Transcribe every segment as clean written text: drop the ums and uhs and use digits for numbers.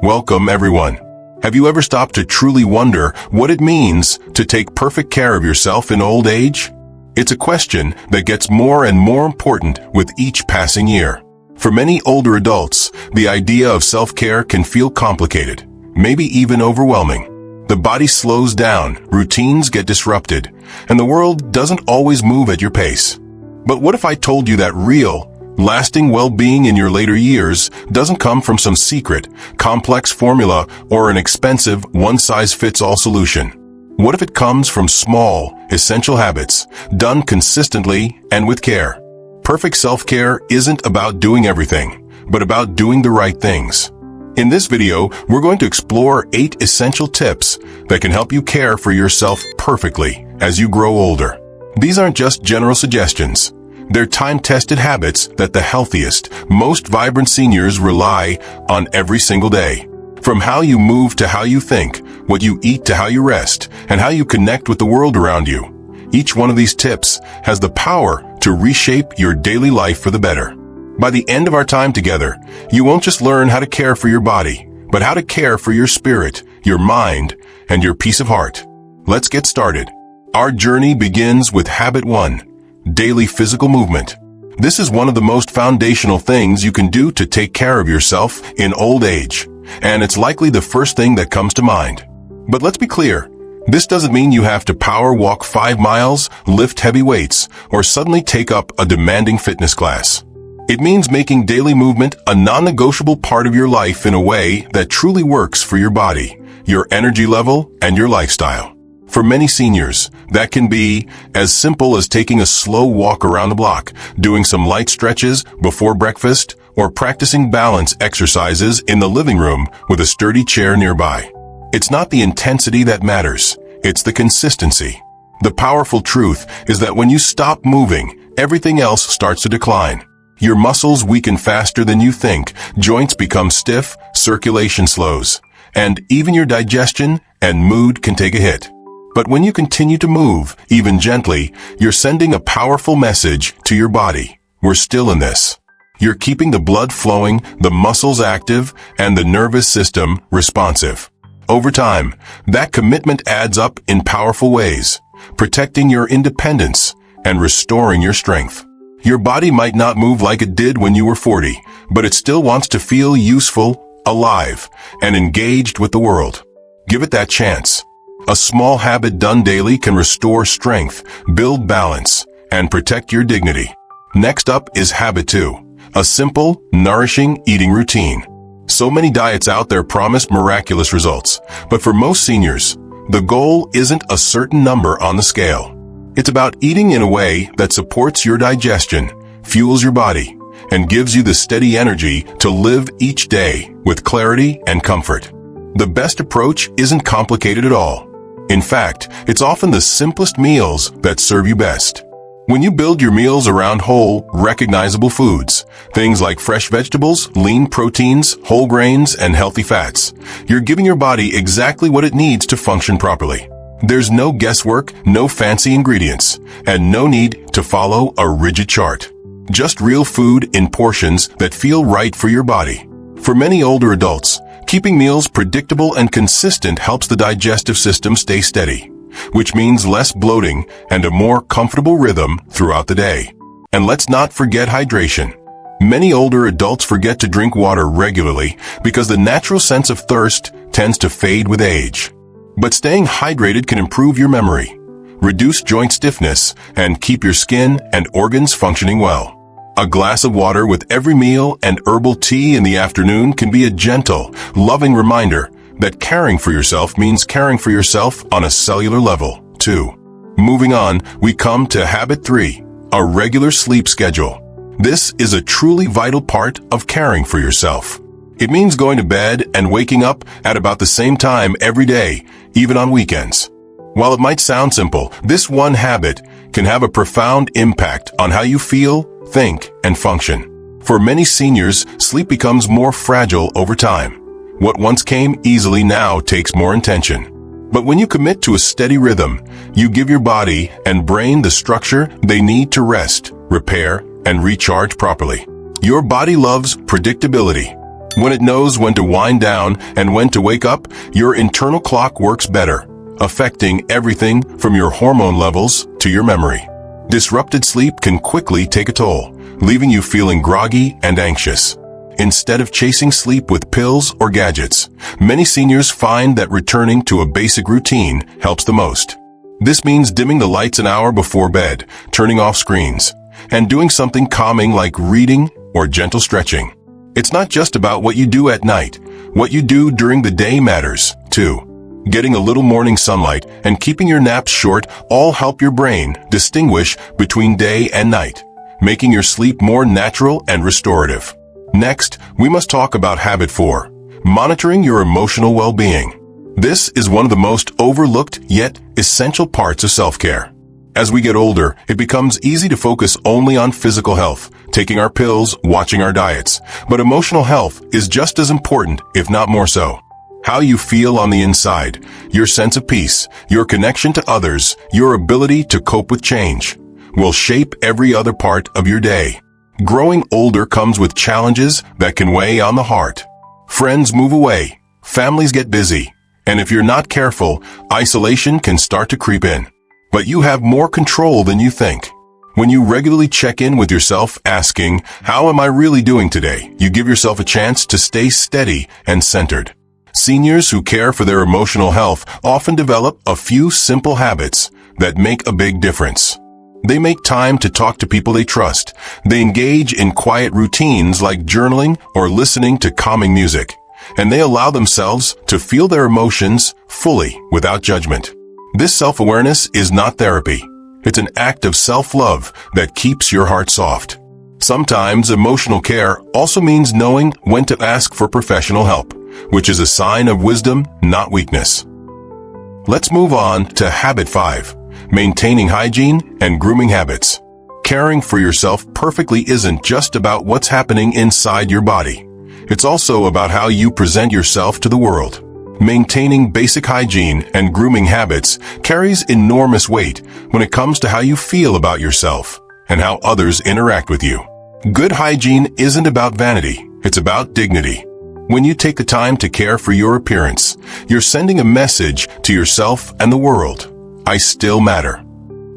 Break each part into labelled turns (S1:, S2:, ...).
S1: Welcome, everyone. Have you ever stopped to truly wonder what it means to take perfect care of yourself in old age? It's a question that gets more and more important with each passing year. For many older adults, the idea of self-care can feel complicated, maybe even overwhelming. The body slows down, routines get disrupted, and the world doesn't always move at your pace. But what if I told you that real, lasting well-being in your later years doesn't come from some secret, complex formula or an expensive, one-size-fits-all solution? What if it comes from small, essential habits, done consistently and with care? Perfect self-care isn't about doing everything, but about doing the right things. In this video, we're going to explore 8 essential tips that can help you care for yourself perfectly as you grow older. These aren't just general suggestions. They're time-tested habits that the healthiest, most vibrant seniors rely on every single day. From how you move to how you think, what you eat to how you rest, and how you connect with the world around you. Each one of these tips has the power to reshape your daily life for the better. By the end of our time together, you won't just learn how to care for your body, but how to care for your spirit, your mind, and your peace of heart. Let's get started. Our journey begins with habit 1, daily physical movement. This is one of the most foundational things you can do to take care of yourself in old age, and it's likely the first thing that comes to mind. But let's be clear. This doesn't mean you have to power walk 5 miles, lift heavy weights, or suddenly take up a demanding fitness class. It means making daily movement a non-negotiable part of your life in a way that truly works for your body, your energy level, and your lifestyle. For many seniors, that can be as simple as taking a slow walk around the block, doing some light stretches before breakfast, or practicing balance exercises in the living room with a sturdy chair nearby. It's not the intensity that matters, it's the consistency. The powerful truth is that when you stop moving, everything else starts to decline. Your muscles weaken faster than you think, joints become stiff, circulation slows, and even your digestion and mood can take a hit. But when you continue to move, even gently, you're sending a powerful message to your body. We're still in this. You're keeping the blood flowing, the muscles active, and the nervous system responsive. Over time, that commitment adds up in powerful ways, protecting your independence and restoring your strength. Your body might not move like it did when you were 40, but it still wants to feel useful, alive, and engaged with the world. Give it that chance. A small habit done daily can restore strength, build balance, and protect your dignity. Next up is habit 2, a simple, nourishing eating routine. So many diets out there promise miraculous results, but for most seniors, the goal isn't a certain number on the scale. It's about eating in a way that supports your digestion, fuels your body, and gives you the steady energy to live each day with clarity and comfort. The best approach isn't complicated at all. In fact, it's often the simplest meals that serve you best. When you build your meals around whole, recognizable foods, things like fresh vegetables, lean proteins, whole grains, and healthy fats, you're giving your body exactly what it needs to function properly. There's no guesswork, no fancy ingredients, and no need to follow a rigid chart. Just real food in portions that feel right for your body. For many older adults, keeping meals predictable and consistent helps the digestive system stay steady, which means less bloating and a more comfortable rhythm throughout the day. And let's not forget hydration. Many older adults forget to drink water regularly because the natural sense of thirst tends to fade with age. But staying hydrated can improve your memory, reduce joint stiffness, and keep your skin and organs functioning well. A glass of water with every meal and herbal tea in the afternoon can be a gentle, loving reminder that caring for yourself means caring for yourself on a cellular level, too. Moving on, we come to habit 3, a regular sleep schedule. This is a truly vital part of caring for yourself. It means going to bed and waking up at about the same time every day, even on weekends. While it might sound simple, this one habit can have a profound impact on how you feel, think, and function. For many seniors, sleep becomes more fragile over time. What once came easily now takes more intention. But when you commit to a steady rhythm, you give your body and brain the structure they need to rest, repair, and recharge properly. Your body loves predictability. When it knows when to wind down and when to wake up, your internal clock works better, affecting everything from your hormone levels to your memory. Disrupted sleep can quickly take a toll, leaving you feeling groggy and anxious. Instead of chasing sleep with pills or gadgets, many seniors find that returning to a basic routine helps the most. This means dimming the lights an hour before bed, turning off screens, and doing something calming like reading or gentle stretching. It's not just about what you do at night. What you do during the day matters, too. Getting a little morning sunlight and keeping your naps short all help your brain distinguish between day and night, making your sleep more natural and restorative. Next, we must talk about habit 4, monitoring your emotional well-being. This is one of the most overlooked yet essential parts of self-care. As we get older, it becomes easy to focus only on physical health, taking our pills, watching our diets. But emotional health is just as important, if not more so. How you feel on the inside, your sense of peace, your connection to others, your ability to cope with change, will shape every other part of your day. Growing older comes with challenges that can weigh on the heart. Friends move away, families get busy, and if you're not careful, isolation can start to creep in. But you have more control than you think. When you regularly check in with yourself asking, "How am I really doing today?" you give yourself a chance to stay steady and centered. Seniors who care for their emotional health often develop a few simple habits that make a big difference. They make time to talk to people they trust. They engage in quiet routines like journaling or listening to calming music. And they allow themselves to feel their emotions fully without judgment. This self-awareness is not therapy. It's an act of self-love that keeps your heart soft. Sometimes emotional care also means knowing when to ask for professional help, which is a sign of wisdom, not weakness. Let's move on to habit 5, maintaining hygiene and grooming habits. Caring for yourself perfectly isn't just about what's happening inside your body. It's also about how you present yourself to the world. Maintaining basic hygiene and grooming habits carries enormous weight when it comes to how you feel about yourself and how others interact with you. Good hygiene isn't about vanity, it's about dignity. When you take the time to care for your appearance, you're sending a message to yourself and the world. I still matter.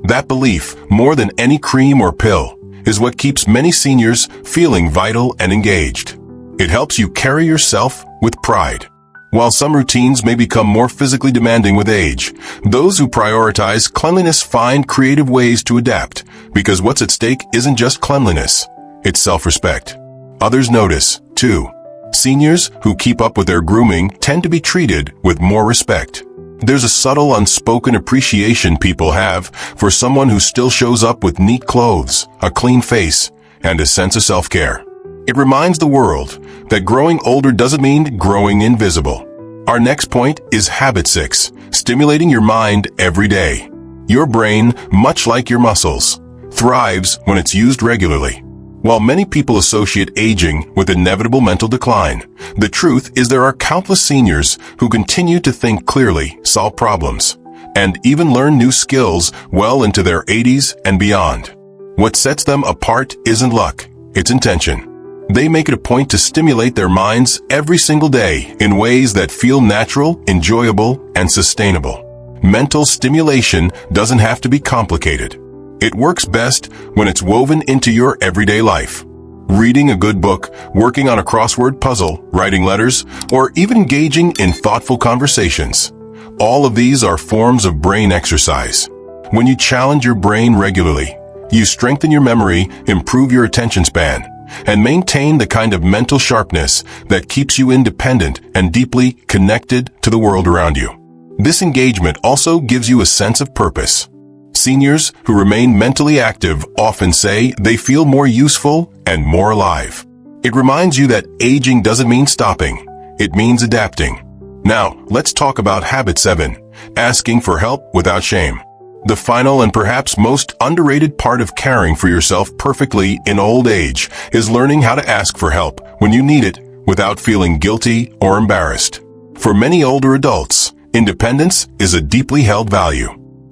S1: That belief, more than any cream or pill, is what keeps many seniors feeling vital and engaged. It helps you carry yourself with pride. While some routines may become more physically demanding with age, those who prioritize cleanliness find creative ways to adapt, because what's at stake isn't just cleanliness, it's self-respect. Others notice, too. Seniors who keep up with their grooming tend to be treated with more respect. There's a subtle, unspoken appreciation people have for someone who still shows up with neat clothes, a clean face, and a sense of self-care. It reminds the world that growing older doesn't mean growing invisible. Our next point is habit 6, stimulating your mind every day. Your brain, much like your muscles, thrives when it's used regularly. While many people associate aging with inevitable mental decline, the truth is there are countless seniors who continue to think clearly, solve problems, and even learn new skills well into their 80s and beyond. What sets them apart isn't luck, it's intention. They make it a point to stimulate their minds every single day in ways that feel natural, enjoyable, and sustainable. Mental stimulation doesn't have to be complicated. It works best when it's woven into your everyday life. Reading a good book, working on a crossword puzzle, writing letters, or even engaging in thoughtful conversations. All of these are forms of brain exercise. When you challenge your brain regularly, you strengthen your memory, improve your attention span, and maintain the kind of mental sharpness that keeps you independent and deeply connected to the world around you. This engagement also gives you a sense of purpose. Seniors who remain mentally active often say they feel more useful and more alive. It reminds you that aging doesn't mean stopping, it means adapting. Now, let's talk about habit 7, asking for help without shame. The final and perhaps most underrated part of caring for yourself perfectly in old age is learning how to ask for help when you need it without feeling guilty or embarrassed. For many older adults, independence is a deeply held value.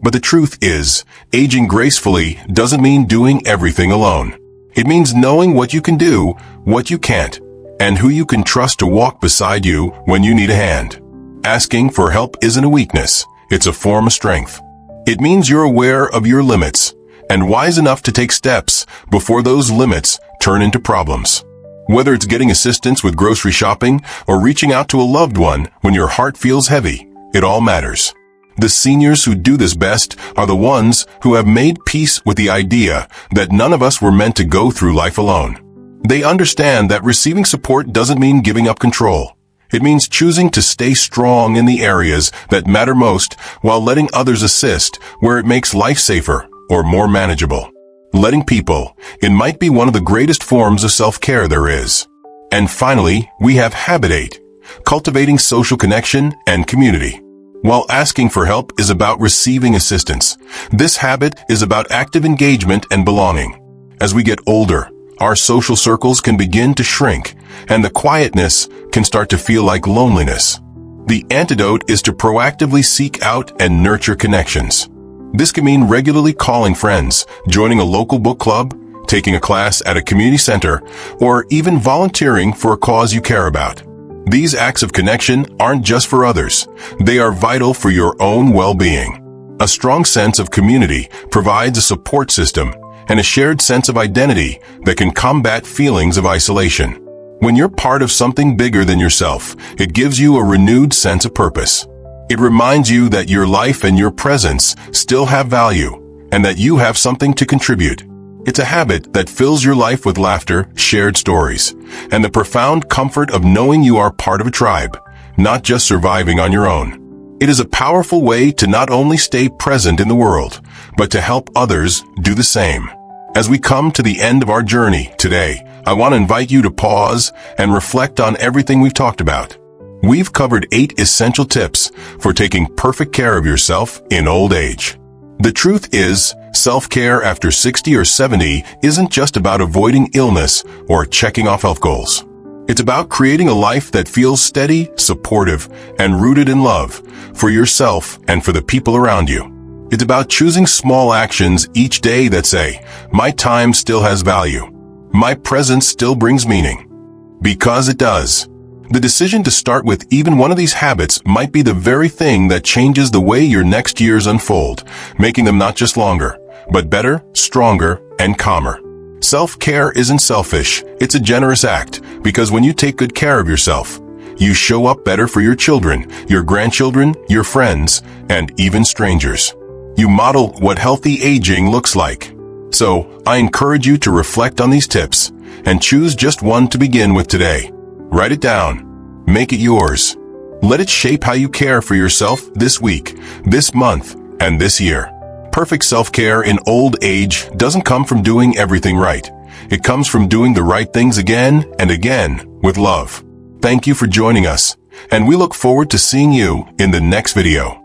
S1: But the truth is, aging gracefully doesn't mean doing everything alone. It means knowing what you can do, what you can't, and who you can trust to walk beside you when you need a hand. Asking for help isn't a weakness, it's a form of strength. It means you're aware of your limits and wise enough to take steps before those limits turn into problems. Whether it's getting assistance with grocery shopping or reaching out to a loved one when your heart feels heavy, it all matters. The seniors who do this best are the ones who have made peace with the idea that none of us were meant to go through life alone. They understand that receiving support doesn't mean giving up control. It means choosing to stay strong in the areas that matter most while letting others assist where it makes life safer or more manageable. Letting people in might be one of the greatest forms of self-care there is. And finally, we have habit 8, cultivating social connection and community. While asking for help is about receiving assistance, this habit is about active engagement and belonging. As we get older, our social circles can begin to shrink, and the quietness can start to feel like loneliness. The antidote is to proactively seek out and nurture connections. This can mean regularly calling friends, joining a local book club, taking a class at a community center, or even volunteering for a cause you care about. These acts of connection aren't just for others. They are vital for your own well-being. A strong sense of community provides a support system and a shared sense of identity that can combat feelings of isolation. When you're part of something bigger than yourself, it gives you a renewed sense of purpose. It reminds you that your life and your presence still have value, and that you have something to contribute. It's a habit that fills your life with laughter, shared stories, and the profound comfort of knowing you are part of a tribe, not just surviving on your own. It is a powerful way to not only stay present in the world, but to help others do the same. As we come to the end of our journey today, I want to invite you to pause and reflect on everything we've talked about. We've covered 8 essential tips for taking perfect care of yourself in old age. The truth is, self-care after 60 or 70 isn't just about avoiding illness or checking off health goals. It's about creating a life that feels steady, supportive, and rooted in love for yourself and for the people around you. It's about choosing small actions each day that say, my time still has value. My presence still brings meaning. Because it does. The decision to start with even one of these habits might be the very thing that changes the way your next years unfold, making them not just longer, but better, stronger, and calmer. Self-care isn't selfish, it's a generous act, because when you take good care of yourself, you show up better for your children, your grandchildren, your friends, and even strangers. You model what healthy aging looks like. So, I encourage you to reflect on these tips and choose just one to begin with today. Write it down. Make it yours. Let it shape how you care for yourself this week, this month, and this year. Perfect self-care in old age doesn't come from doing everything right. It comes from doing the right things again and again with love. Thank you for joining us, and we look forward to seeing you in the next video.